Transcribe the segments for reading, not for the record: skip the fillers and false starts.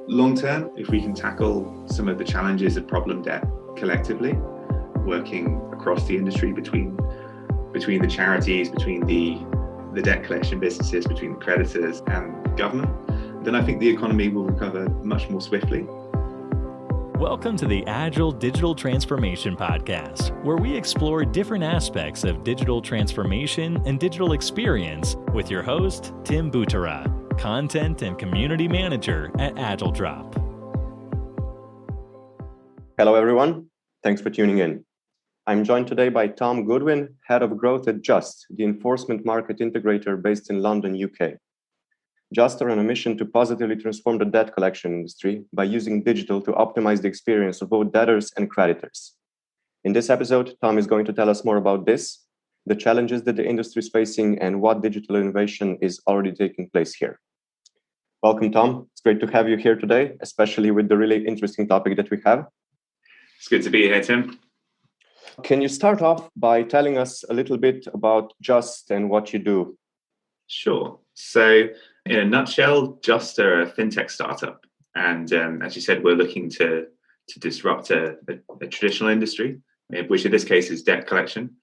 Long term, if we can tackle some of the challenges of problem debt collectively, working across the industry between the charities, between the debt collection businesses, between the creditors and government, then I think the economy will recover much more swiftly. Welcome to the Agile Digital Transformation Podcast, where we explore different aspects of digital transformation and digital experience with your host, Tim Butera, Content and Community Manager at AgileDrop. Hello, everyone. Thanks for tuning in. I'm joined today by Tom Goodwin, Head of Growth at Just, the enforcement market integrator based in London, UK. Just are on a mission to positively transform the debt collection industry by using digital to optimize the experience of both debtors and creditors. In this episode, Tom is going to tell us more about this, the challenges that the industry is facing, and what digital innovation is already taking place here. Welcome, Tom. It's great to have you here today, especially with the really interesting topic that we have. It's good to be here, Tim. Can you start off by telling us a little bit about Just and what you do? Sure. So, in a nutshell, Just are a fintech startup. And as you said, we're looking to disrupt a traditional industry, which in this case is debt collection.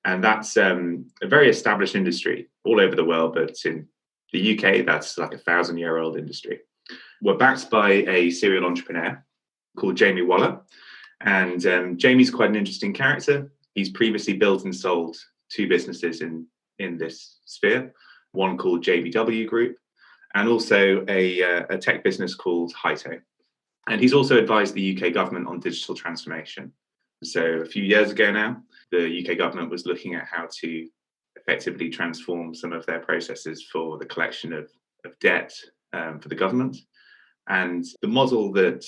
And that's a very established industry all over the world, but in the UK, that's like 1,000-year-old industry. We're backed by a serial entrepreneur called Jamie Waller. And Jamie's quite an interesting character. He's previously built and sold two businesses in this sphere, one called JBW Group, and also a tech business called Hito. And he's also advised the UK government on digital transformation. So a few years ago now, the UK government was looking at how to effectively transform some of their processes for the collection of debt for the government. And the model that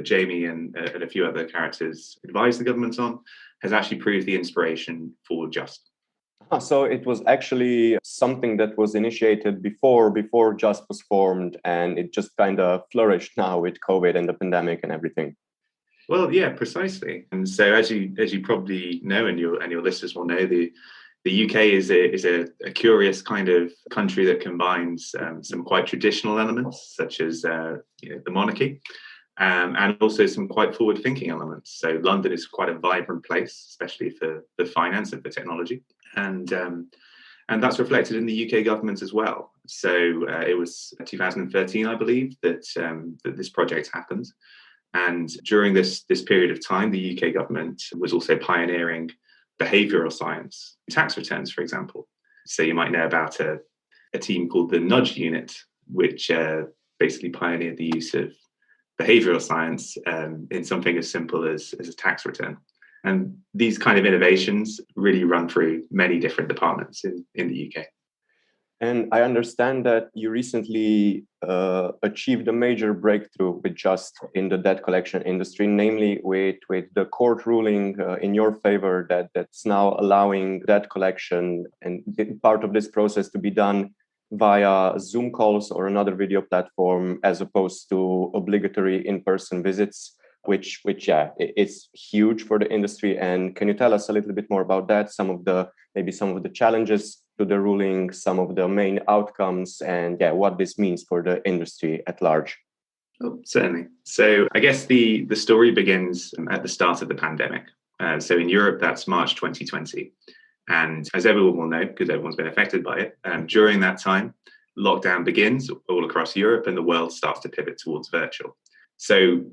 Jamie and a few other characters advised the government on has actually proved the inspiration for Just. So it was actually something that was initiated before Just was formed, and it just kind of flourished now with COVID and the pandemic and everything. Well, yeah, precisely. And so as you probably know, and your listeners will know, the UK is a curious kind of country that combines some quite traditional elements, such as the monarchy, and also some quite forward-thinking elements. So London is quite a vibrant place, especially for the finance and for technology, and that's reflected in the UK government as well. So it was 2013, I believe, that this project happened, and during this period of time, the UK government was also pioneering behavioural science, tax returns, for example. So you might know about a team called the Nudge Unit, which basically pioneered the use of behavioural science in something as simple as a tax return. And these kind of innovations really run through many different departments in the UK. And I understand that you recently achieved a major breakthrough with Just in the debt collection industry, namely with the court ruling in your favor that's now allowing debt collection and part of this process to be done via Zoom calls or another video platform as opposed to obligatory in-person visits, which it's huge for the industry. And can you tell us a little bit more about that? Some of the challenges to the ruling, some of the main outcomes, and what this means for the industry at large. Oh, certainly. So I guess the story begins at the start of the pandemic. So in Europe, that's March 2020. And as everyone will know, because everyone's been affected by it, during that time, lockdown begins all across Europe and the world starts to pivot towards virtual. So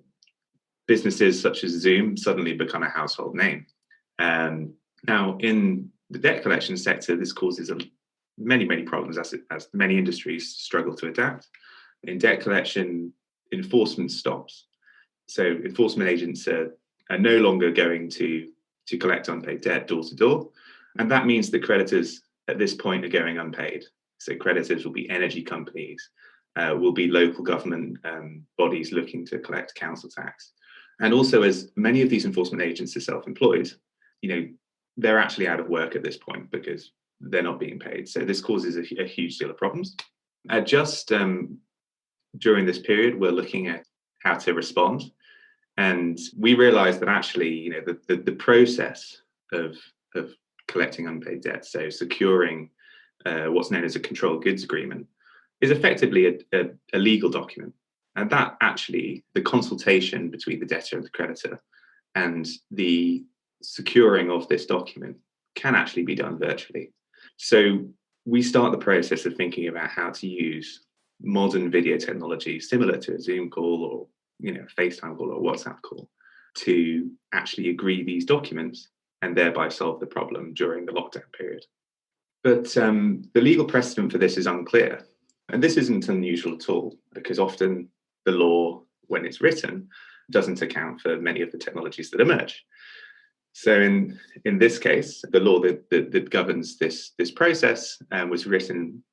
businesses such as Zoom suddenly become a household name. Now, in the debt collection sector, this causes many problems as many industries struggle to adapt. In debt collection, enforcement stops. So enforcement agents are no longer going to collect unpaid debt door to door. And that means that creditors at this point are going unpaid. So creditors will be energy companies, will be local government bodies looking to collect council tax. And also, as many of these enforcement agents are self-employed, they're actually out of work at this point because they're not being paid. So this causes a huge deal of problems. Just during this period, we're looking at how to respond. And we realized that actually, the process of collecting unpaid debt, so securing what's known as a controlled goods agreement, is effectively a legal document. And that actually, the consultation between the debtor and the creditor and the securing of this document can actually be done virtually. So we start the process of thinking about how to use modern video technology similar to a Zoom call or FaceTime call or WhatsApp call to actually agree these documents and thereby solve the problem during the lockdown period. But the legal precedent for this is unclear. And this isn't unusual at all, because often the law, when it's written, doesn't account for many of the technologies that emerge. So in this case, the law that governs this process was written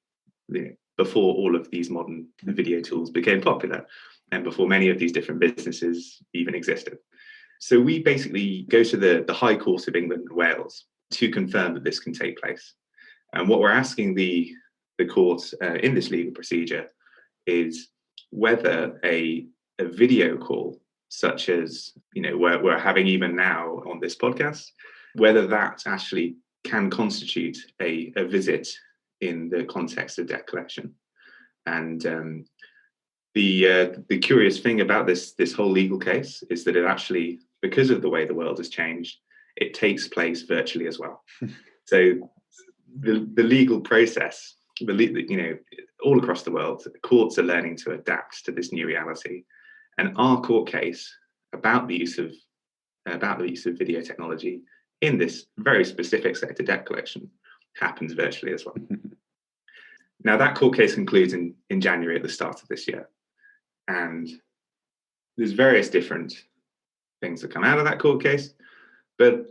before all of these modern video tools became popular and before many of these different businesses even existed. So we basically go to the High Court of England and Wales to confirm that this can take place. And what we're asking the court in this legal procedure is whether a video call, such as we're having even now on this podcast, whether that actually can constitute a visit in the context of debt collection. And the curious thing about this whole legal case is that it actually, because of the way the world has changed, it takes place virtually as well. So the legal process, all across the world, courts are learning to adapt to this new reality. And our court case about the use of video technology in this very specific sector, debt collection, happens virtually as well. Now, that court case concludes in January at the start of this year. And there's various different things that come out of that court case. But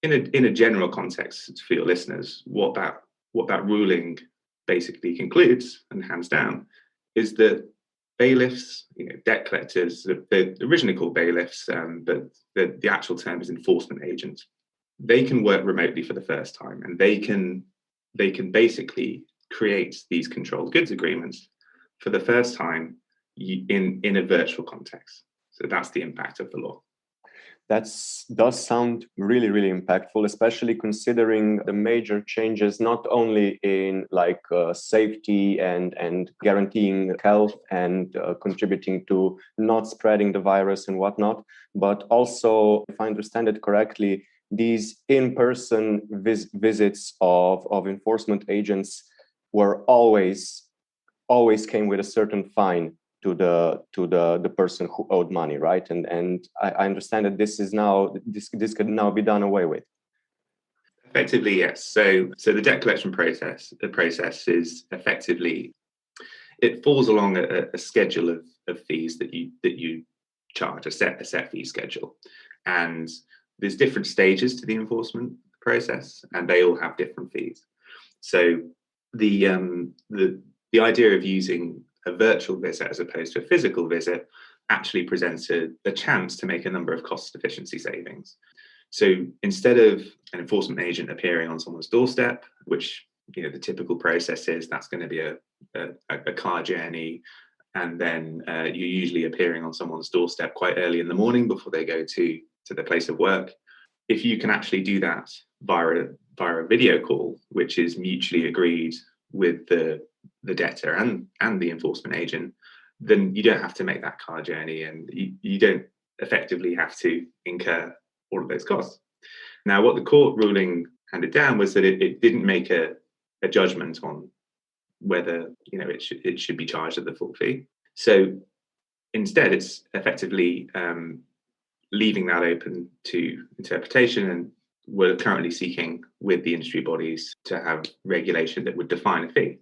in a general context for your listeners, what that ruling basically concludes and hands down is that bailiffs, debt collectors, they're originally called bailiffs, but the actual term is enforcement agents. They can work remotely for the first time, and they can basically create these controlled goods agreements for the first time in a virtual context. So that's the impact of the law. That does sound really, really impactful, especially considering the major changes, not only in safety and guaranteeing health and contributing to not spreading the virus and whatnot, but also, if I understand it correctly, these in-person visits of enforcement agents were always came with a certain fine to the person who owed money, right? And I understand that this could now be done away with. Effectively, yes. So the debt collection process is effectively, it falls along a schedule of fees that you charge, a set fee schedule, and there's different stages to the enforcement process, and they all have different fees. So the idea of using a virtual visit as opposed to a physical visit actually presents a chance to make a number of cost efficiency savings. So instead of an enforcement agent appearing on someone's doorstep, which the typical process is, that's going to be a car journey, and then you're usually appearing on someone's doorstep quite early in the morning before they go to their place of work. If you can actually do that via a video call, which is mutually agreed with the debtor and the enforcement agent, then you don't have to make that car journey, and you don't effectively have to incur all of those costs. Now, what the court ruling handed down was that it didn't make a judgment on whether it should be charged at the full fee. So instead, it's effectively leaving that open to interpretation, and we're currently seeking with the industry bodies to have regulation that would define a fee.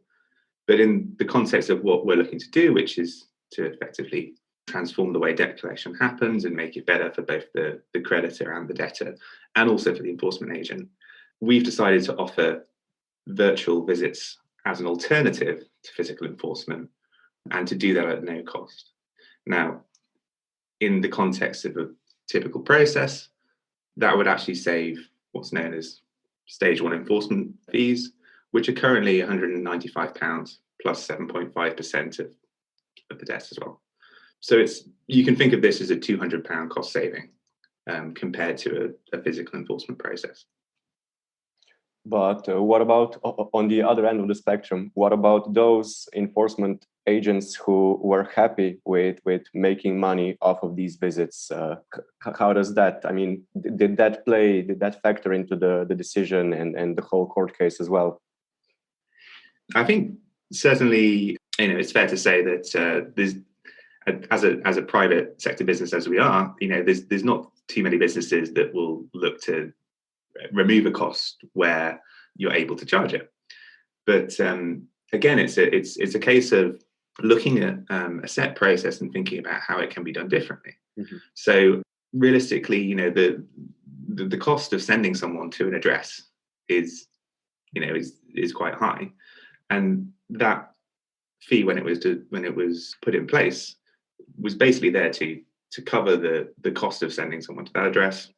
But in the context of what we're looking to do, which is to effectively transform the way debt collection happens and make it better for both the creditor and the debtor, and also for the enforcement agent, we've decided to offer virtual visits as an alternative to physical enforcement, and to do that at no cost. Now, in the context of a typical process, that would actually save what's known as stage one enforcement fees, which are currently £195 plus 7.5% of the debt as well. So you can think of this as a £200 cost saving compared to a physical enforcement process. But what about on the other end of the spectrum? What about those enforcement agents who were happy with making money off of these visits? How does that? I mean, did that factor into the decision and the whole court case as well? I think certainly, it's fair to say that there's, as a private sector business as we are, there's not too many businesses that will look to remove a cost where you're able to charge it. But again, it's a case of looking at a set process and thinking about how it can be done differently. Mm-hmm. So realistically, the cost of sending someone to an address is quite high, and that fee when it was put in place was basically there to cover the cost of sending someone to that address,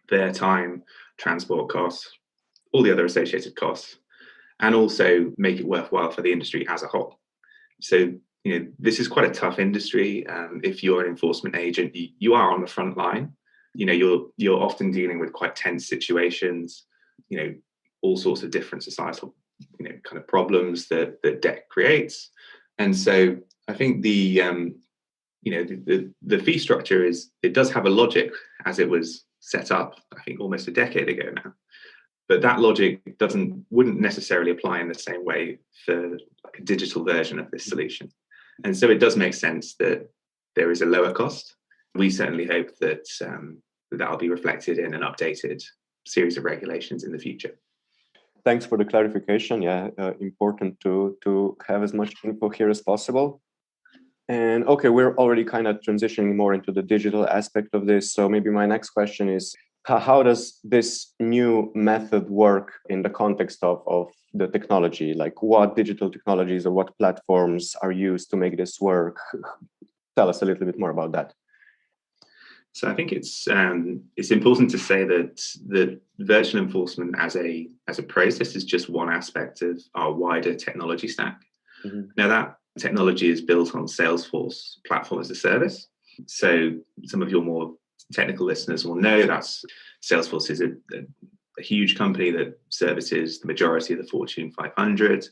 their time, transport costs, all the other associated costs, and also make it worthwhile for the industry as a whole. So, this is quite a tough industry. If you're an enforcement agent, you are on the front line. You're often dealing with quite tense situations, all sorts of different societal, kind of problems that debt creates. And so I think the fee structure it does have a logic as it was set up, I think almost a decade ago now. But that logic wouldn't necessarily apply in the same way for like a digital version of this solution. And so it does make sense that there is a lower cost. We certainly hope that that'll be reflected in an updated series of regulations in the future. Thanks for the clarification. Yeah, important to have as much info here as possible. And okay, we're already kind of transitioning more into the digital aspect of this. So maybe my next question is, how does this new method work in the context of the technology? Like what digital technologies or what platforms are used to make this work? Tell us a little bit more about that. So I think it's important to say that the virtual enforcement as a process is just one aspect of our wider technology stack. Mm-hmm. Now that technology is built on Salesforce platform as a service. So some of your more technical listeners will know that Salesforce is a huge company that services the majority of the Fortune 500,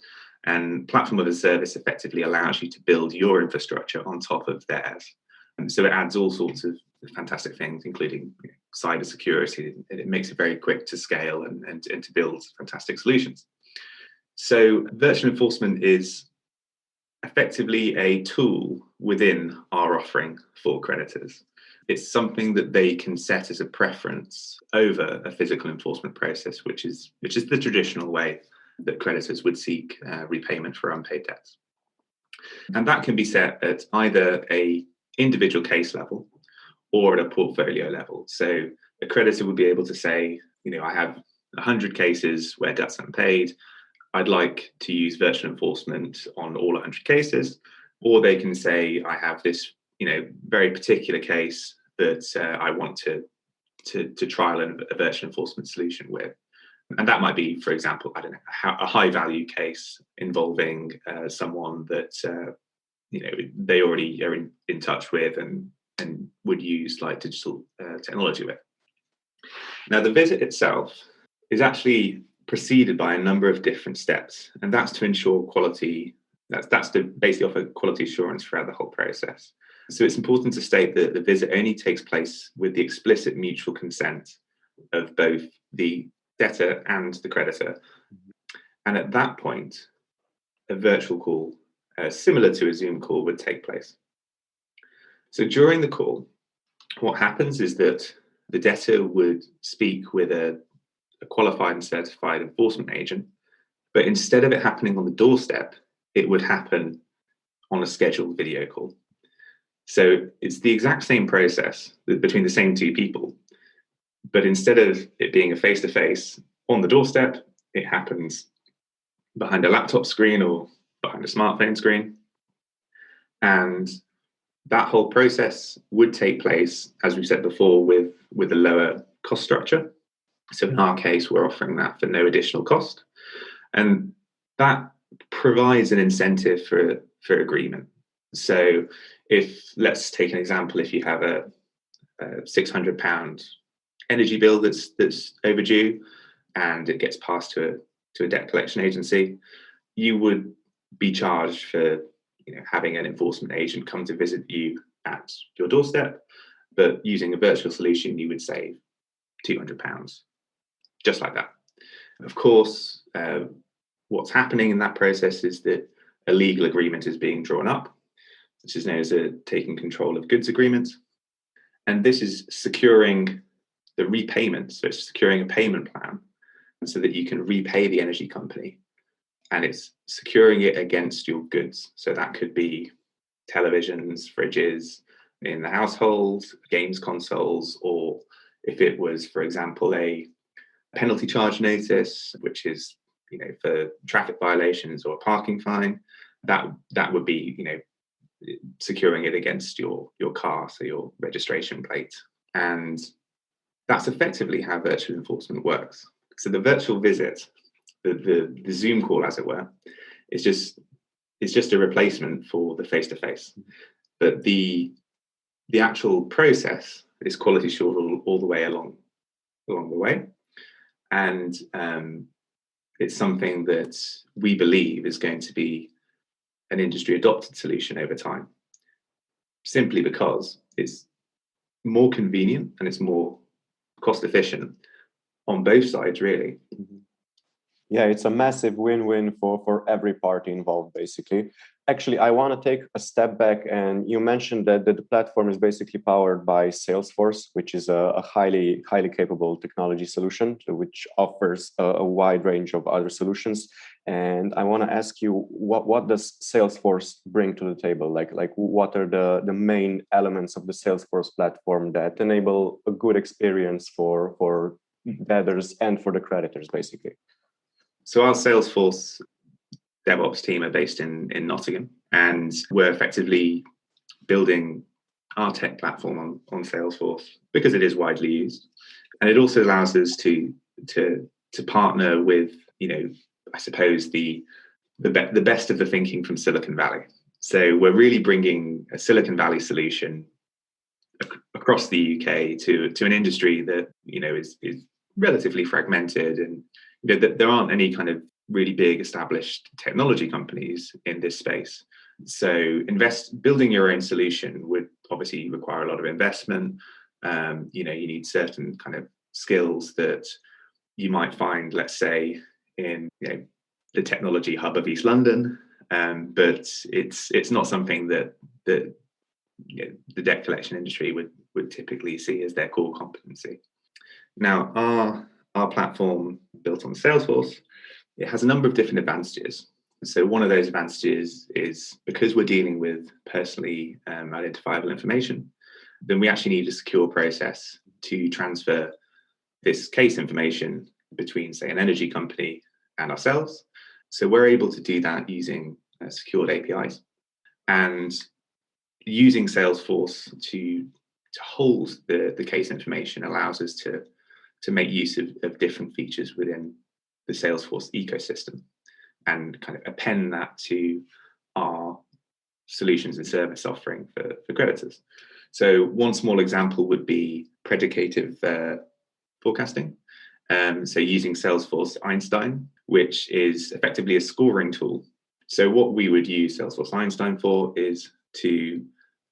and platform as a service effectively allows you to build your infrastructure on top of theirs. And so it adds all sorts of fantastic things, including cybersecurity, and it makes it very quick to scale and to build fantastic solutions. So virtual enforcement is effectively a tool within our offering for creditors. It's something that they can set as a preference over a physical enforcement process, which is the traditional way that creditors would seek repayment for unpaid debts. And that can be set at either a individual case level or at a portfolio level. So a creditor would be able to say, I have 100 cases where debt's unpaid. I'd like to use virtual enforcement on all 100 cases. Or they can say, I have this, very particular case that I want to trial a virtual enforcement solution with. And that might be, for example, a high value case involving someone that, they already are in touch with and would use like digital technology with. Now, the visit itself is actually preceded by a number of different steps, and that's to ensure quality. That's to basically offer quality assurance throughout the whole process. So it's important to state that the visit only takes place with the explicit mutual consent of both the debtor and the creditor. And at that point, a virtual call, similar to a Zoom call, would take place. So during the call, what happens is that the debtor would speak with a qualified and certified enforcement agent, but instead of it happening on the doorstep, it would happen on a scheduled video call. So it's the exact same process between the same two people, but instead of it being a face-to-face on the doorstep, it happens behind a laptop screen or behind a smartphone screen. And that whole process would take place, as we said before, with a lower cost structure. So in our case, we're offering that for no additional cost. And that provides an incentive for agreement. So let's take an example, if you have a £600 energy bill that's overdue, and it gets passed to a debt collection agency, you would be charged for having an enforcement agent come to visit you at your doorstep. But using a virtual solution, you would save £200, just like that. Of course, what's happening in that process is that a legal agreement is being drawn up, which is known as a taking control of goods agreement. And this is securing the repayment, so it's securing a payment plan so that you can repay the energy company. And it's securing it against your goods. So that could be televisions, fridges in the household, games consoles, or if it was, for example, a penalty charge notice, which is for traffic violations or a parking fine, that would be securing it against your car, so your registration plate. And that's effectively how virtual enforcement works. So the virtual visit, the Zoom call, as it were, is just a replacement for the face-to-face. But the actual process is quality assured all the way along the way. And it's something that we believe is going to be an industry adopted solution over time, simply because it's more convenient and it's more cost efficient on both sides, really. Yeah, it's a massive win-win for every party involved, basically. Actually, I want to take a step back, and you mentioned that the platform is basically powered by Salesforce, which is a highly capable technology solution, which offers a wide range of other solutions. And I want to ask you, what does Salesforce bring to the table? Like what are the main elements of the Salesforce platform that enable a good experience for debtors and for the creditors, basically? So our Salesforce DevOps team are based in Nottingham, and we're effectively building our tech platform on Salesforce because it is widely used, and it also allows us to partner with I suppose the best of the thinking from Silicon Valley. So we're really bringing a Silicon Valley solution across the UK to an industry that is relatively fragmented, and there aren't any kind of really big established technology companies in this space. So building your own solution would obviously require a lot of investment. You need certain kind of skills that you might find, let's say, in the technology hub of East London, but it's not something that the debt collection industry would typically see as their core competency. Now, our platform built on Salesforce, it has a number of different advantages. So one of those advantages is because we're dealing with personally identifiable information, then we actually need a secure process to transfer this case information between, say, an energy company and ourselves. So we're able to do that using secured APIs. And using Salesforce to hold the case information allows us to make use of different features within the Salesforce ecosystem and kind of append that to our solutions and service offering for creditors. So one small example would be predicative forecasting. So using Salesforce Einstein, which is effectively a scoring tool. So what we would use Salesforce Einstein for is to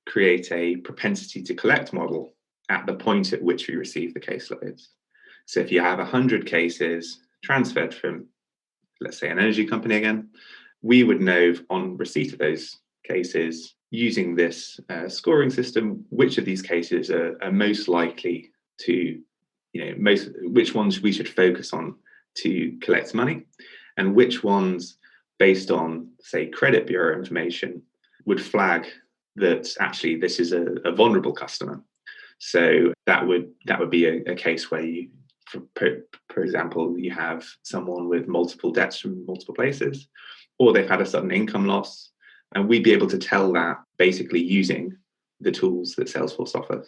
create a propensity to collect model at the point at which we receive the caseloads. So if you have 100 cases transferred from, let's say, an energy company again, we would know on receipt of those cases, using this scoring system, which of these cases are most likely to, which ones we should focus on to collect money, and which ones, based on, say, credit bureau information, would flag that actually this is a vulnerable customer. So that would be a case where you, for example, you have someone with multiple debts from multiple places, or they've had a sudden income loss, and we'd be able to tell that basically using the tools that Salesforce offers.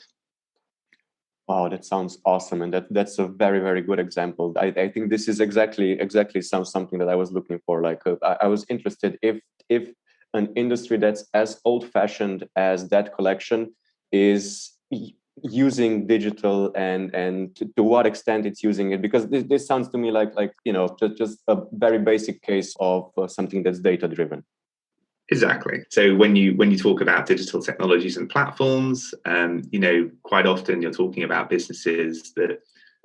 Wow, that sounds awesome, and that's a very, very good example. I think this is exactly something that I was looking for. Like I was interested if an industry that's as old-fashioned as debt collection is using digital and to what extent it's using it, because this sounds to me like just a very basic case of something that's data driven. Exactly. So when you talk about digital technologies and platforms, quite often you're talking about businesses that,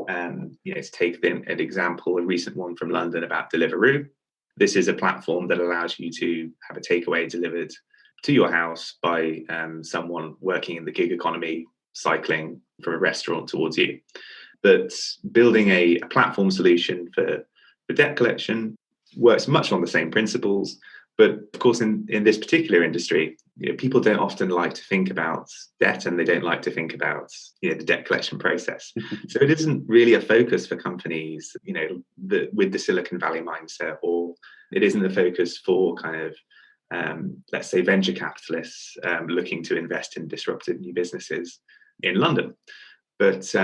to take an example, a recent one from London about Deliveroo. This is a platform that allows you to have a takeaway delivered to your house by someone working in the gig economy, cycling from a restaurant towards you. But building a platform solution for debt collection works much along the same principles. But of course, in this particular industry, people don't often like to think about debt, and they don't like to think about the debt collection process. So it isn't really a focus for companies, with the Silicon Valley mindset, or it isn't a focus for kind of let's say venture capitalists looking to invest in disruptive new businesses in London. But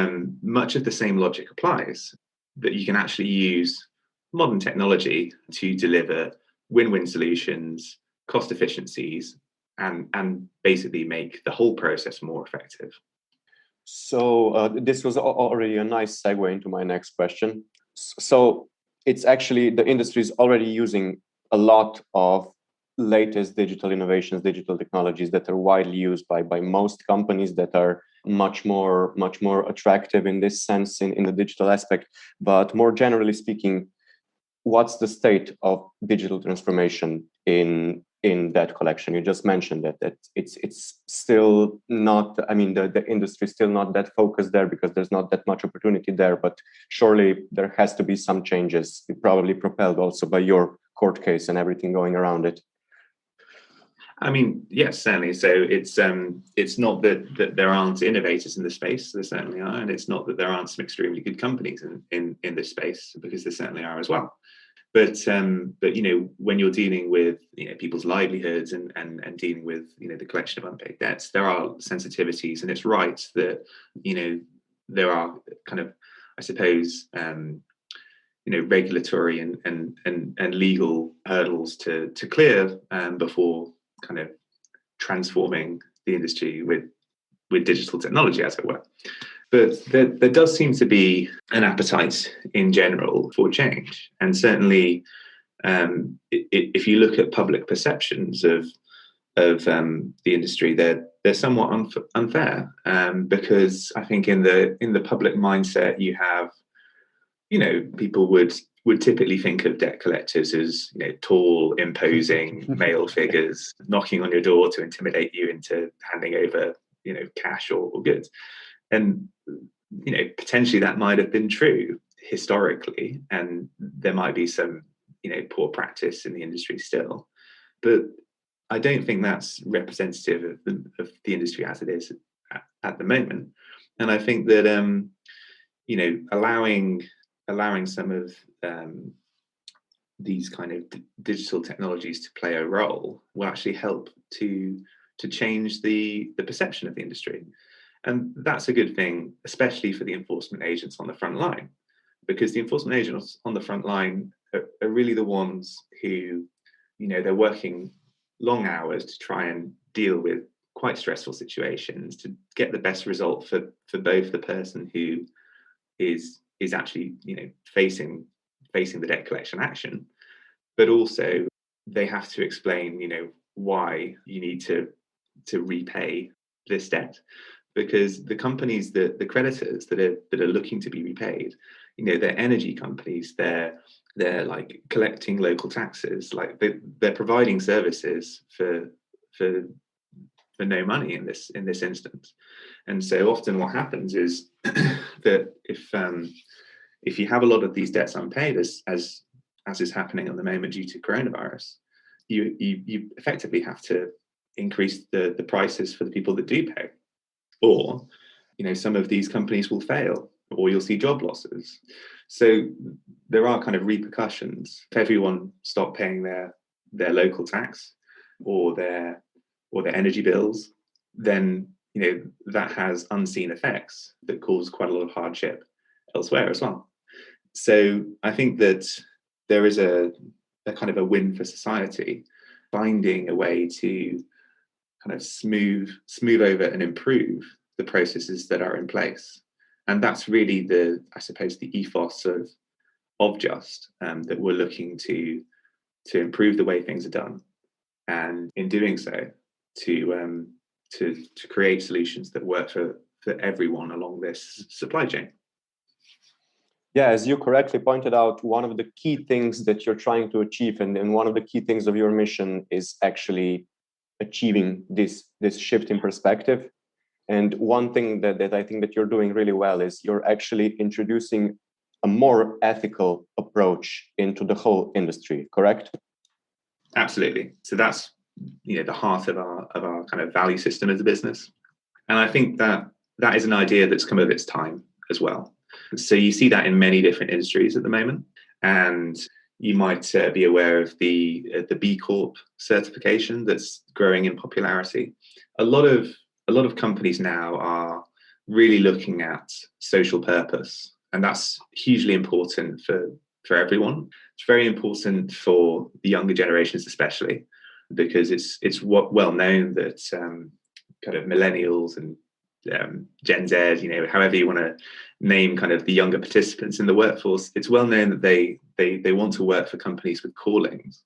much of the same logic applies, that you can actually use modern technology to deliver win-win solutions, cost efficiencies, and basically make the whole process more effective. So this was already a nice segue into my next question. So it's actually, the industry is already using a lot of latest digital innovations, digital technologies that are widely used by most companies, that are much more attractive in this sense, in the digital aspect. But more generally speaking, what's the state of digital transformation in debt collection? You just mentioned that it's still not, the industry is still not that focused there because there's not that much opportunity there, but surely there has to be some changes, probably propelled also by your court case and everything going around it. Yes, certainly. So it's not that there aren't innovators in the space. There certainly are, and it's not that there aren't some extremely good companies in this space, because there certainly are as well. But when you're dealing with people's livelihoods and dealing with the collection of unpaid debts, there are sensitivities, and it's right that there are kind of, I suppose, regulatory and legal hurdles to clear before kind of transforming the industry with digital technology, as it were. But there does seem to be an appetite in general for change. And certainly, if you look at public perceptions of the industry, they're somewhat unfair, because I think in the public mindset, you have, people would typically think of debt collectors as tall, imposing male figures knocking on your door to intimidate you into handing over cash or goods. And potentially that might have been true historically, and there might be some poor practice in the industry still, but I don't think that's representative of the industry as it is at the moment. And I think that allowing some of these kind of digital technologies to play a role will actually help to change the perception of the industry. And that's a good thing, especially for the enforcement agents on the front line, because the enforcement agents on the front line are really the ones who, they're working long hours to try and deal with quite stressful situations to get the best result for both the person who is actually, facing the debt collection action, but also they have to explain, why you need to repay this debt. Because the companies, the creditors that are looking to be repaid, they're energy companies, they're like collecting local taxes, like they're providing services for no money in this instance. And so often what happens is that if you have a lot of these debts unpaid, as is happening at the moment due to coronavirus, you effectively have to increase the prices for the people that do pay. Or, some of these companies will fail, or you'll see job losses. So there are kind of repercussions. If everyone stopped paying their local tax or their energy bills, then that has unseen effects that cause quite a lot of hardship elsewhere as well. So I think that there is a kind of a win for society, finding a way to kind of smooth over and improve the processes that are in place. And that's really the ethos of Just, that we're looking to improve the way things are done, and in doing so, to create solutions that work for everyone along this supply chain. Yeah, as you correctly pointed out, one of the key things that you're trying to achieve, and one of the key things of your mission, is actually achieving this shift in perspective. And one thing that I think that you're doing really well is you're actually introducing a more ethical approach into the whole industry, correct? Absolutely. So that's the heart of our kind of value system as a business. And I think that is an idea that's come of its time as well. So you see that in many different industries at the moment. And you might be aware of the B Corp certification that's growing in popularity. A lot of companies now are really looking at social purpose, and that's hugely important for everyone. It's very important for the younger generations, especially because it's well known that kind of millennials and Gen Z, however you want to name kind of the younger participants in the workforce, it's well known that they want to work for companies with callings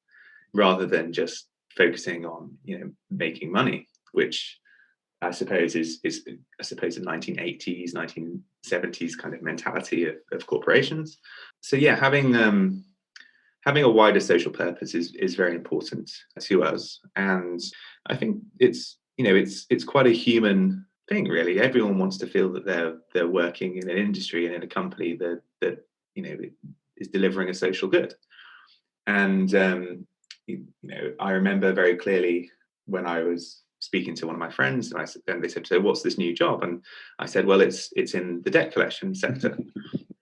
rather than just focusing on making money, which I suppose is the 1980s, 1970s kind of mentality of corporations. So yeah, having a wider social purpose is very important to us, and I think it's quite a human thing, really. Everyone wants to feel that they're working in an industry and in a company that is delivering a social good. And I remember very clearly when I was speaking to one of my friends, and they said, "So what's this new job?" And I said, "Well, it's in the debt collection sector."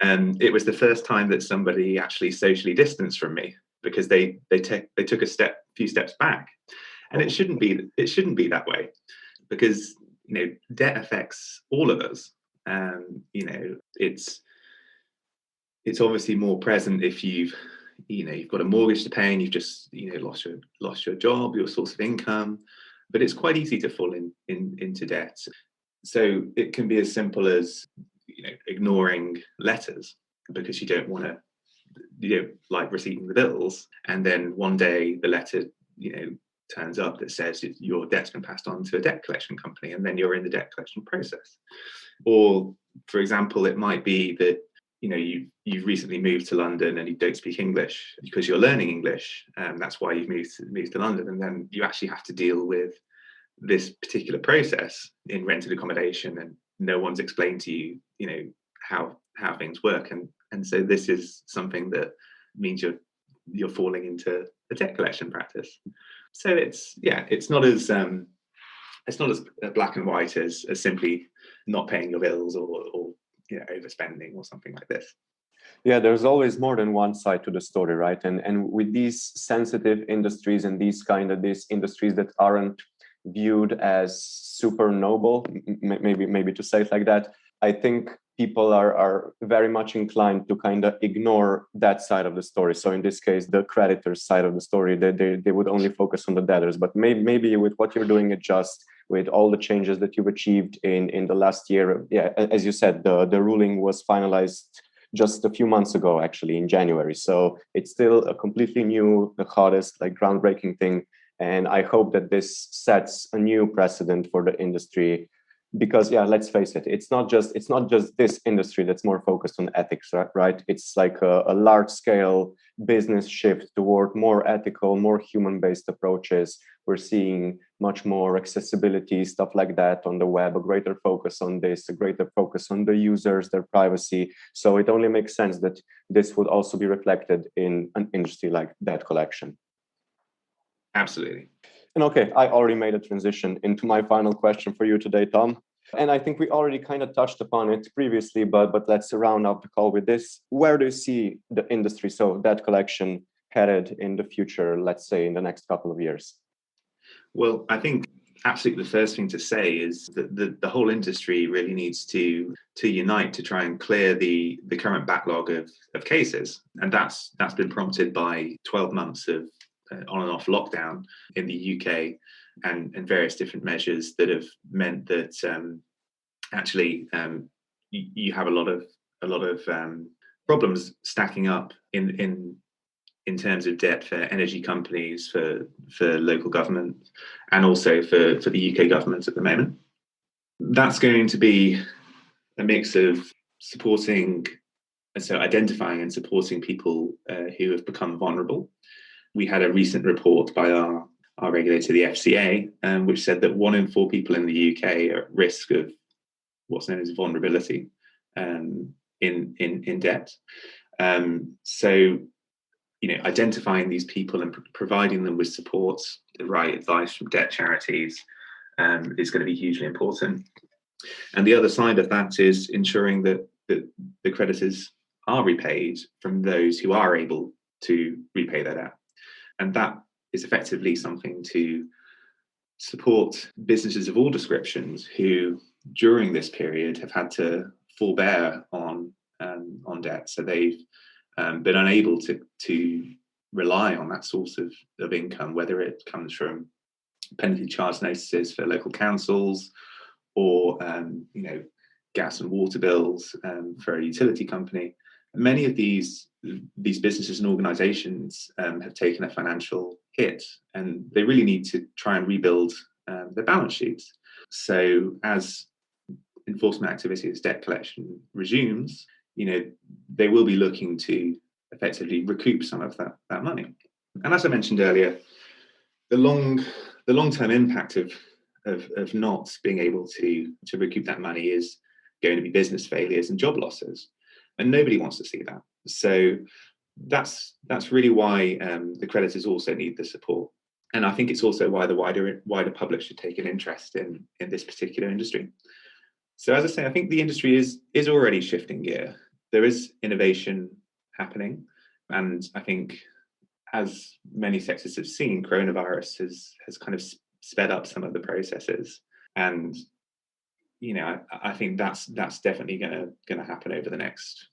And it was the first time that somebody actually socially distanced from me, because they took a few steps back, and it shouldn't be that way, because debt affects all of us. It's obviously more present if you've got a mortgage to pay and you've just lost your job, your source of income. But it's quite easy to fall into debt. So it can be as simple as ignoring letters because you don't like receiving the bills, and then one day the letter turns up that says your debt's been passed on to a debt collection company, and then you're in the debt collection process. Or, for example, it might be that you've recently moved to London and you don't speak English because you're learning English, and that's why you've moved to London, and then you actually have to deal with this particular process in rented accommodation, and no one's explained to you how things work, and so this is something that means you're falling into a debt collection practice. So it's not as black and white as simply not paying your bills or overspending or something like this. Yeah, there's always more than one side to the story, right? And with these sensitive industries and these industries that aren't viewed as super noble, maybe to say it like that, I think people are very much inclined to kind of ignore that side of the story. So in this case, the creditors side of the story, they would only focus on the debtors. But maybe with what you're doing at Just, with all the changes that you've achieved in the last year, yeah, as you said, the ruling was finalized just a few months ago, actually in January. So it's still a completely new, the hottest, groundbreaking thing. And I hope that this sets a new precedent for the industry, because let's face it, it's not just this industry that's more focused on ethics, right? It's like a large scale business shift toward more ethical, more human-based approaches. We're seeing much more accessibility, stuff like that on the web, a greater focus on this, a greater focus on the users, their privacy. So it only makes sense that this would also be reflected in an industry like debt collection. Absolutely. And okay, I already made a transition into my final question for you today, Tom. And I think we already kind of touched upon it previously, but let's round up the call with this. Where do you see the industry, so debt collection, headed in the future, let's say in the next couple of years? Well, I think absolutely the first thing to say is that the whole industry really needs to unite to try and clear the current backlog of cases. And that's been prompted by 12 months of on and off lockdown in the UK and various different measures that have meant that actually you have a lot of problems stacking up in terms of debt for energy companies, for local government, and also for the UK government at the moment. That's going to be a mix of identifying and supporting people who have become vulnerable. We had a recent report by our regulator, the FCA, which said that 1 in 4 people in the UK are at risk of what's known as vulnerability in debt. So, identifying these people and providing them with support, the right advice from debt charities, is going to be hugely important. And the other side of that is ensuring that the creditors are repaid from those who are able to repay their debt. And that is effectively something to support businesses of all descriptions who, during this period, have had to forbear on debt. So they've been unable to rely on that source of income, whether it comes from penalty charge notices for local councils or gas and water bills for a utility company. Many of these businesses and organizations have taken a financial hit, and they really need to try and rebuild their balance sheets. So as enforcement activities, debt collection resumes, they will be looking to effectively recoup some of that money. And as I mentioned earlier, the long-term impact of not being able to recoup that money is going to be business failures and job losses, and nobody wants to see that. So that's really why the creditors also need the support, and I think it's also why the wider public should take an interest in this particular industry. So as I say, I think the industry is already shifting gear. There is innovation happening, and I think, as many sectors have seen, coronavirus has kind of sped up some of the processes, and I think that's definitely going to happen over the next,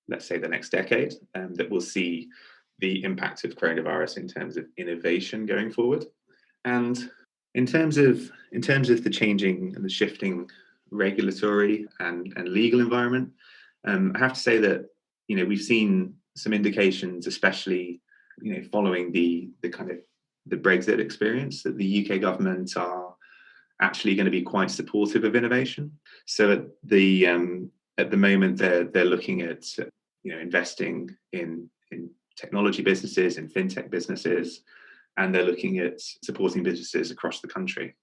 let's say, the next decade, that we'll see the impact of coronavirus in terms of innovation going forward. And in terms of the changing and the shifting regulatory and legal environment, I have to say that we've seen some indications, especially following the kind of the Brexit experience, that the UK government are actually going to be quite supportive of innovation. So at the moment they're looking at investing in technology businesses, in fintech businesses, and they're looking at supporting businesses across the country.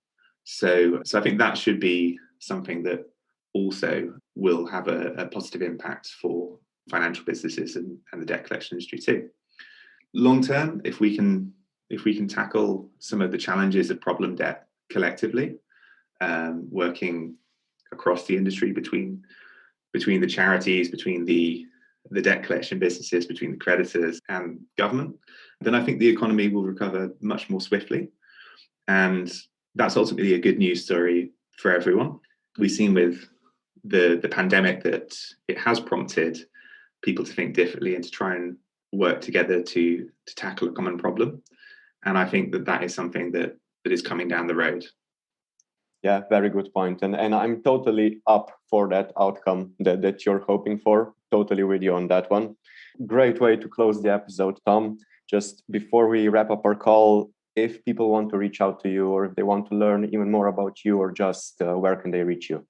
So I think that should be something that also will have a positive impact for financial businesses and the debt collection industry too. Long term, if we can tackle some of the challenges of problem debt collectively, working across the industry between the charities, between the debt collection businesses, between the creditors and government, then I think the economy will recover much more swiftly. And that's ultimately a good news story for everyone. We've seen with the pandemic that it has prompted people to think differently and to try and work together to tackle a common problem. And I think that is something that is coming down the road. Yeah, very good point. And I'm totally up for that outcome that you're hoping for. Totally with you on that one. Great way to close the episode, Tom. Just before we wrap up our call, if people want to reach out to you, or if they want to learn even more about you, or just where can they reach you?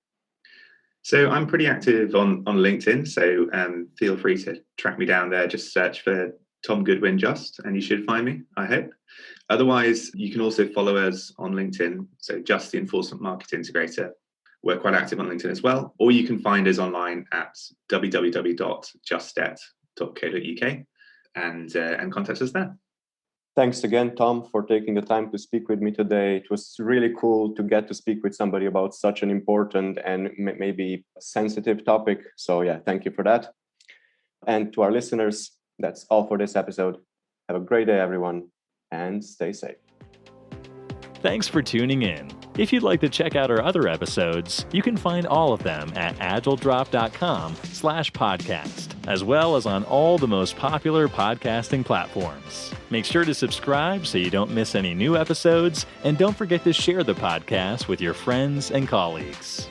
So I'm pretty active on LinkedIn. So feel free to track me down there. Just search for Tom Goodwin and you should find me, I hope. Otherwise, you can also follow us on LinkedIn. So Just the Enforcement Market Integrator. We're quite active on LinkedIn as well. Or you can find us online at www.justdebt.co.uk and contact us there. Thanks again, Tom, for taking the time to speak with me today. It was really cool to get to speak with somebody about such an important and maybe sensitive topic. So yeah, thank you for that. And to our listeners, that's all for this episode. Have a great day, everyone, and stay safe. Thanks for tuning in. If you'd like to check out our other episodes, you can find all of them at agiledrop.com/podcast, as well as on all the most popular podcasting platforms. Make sure to subscribe so you don't miss any new episodes, and don't forget to share the podcast with your friends and colleagues.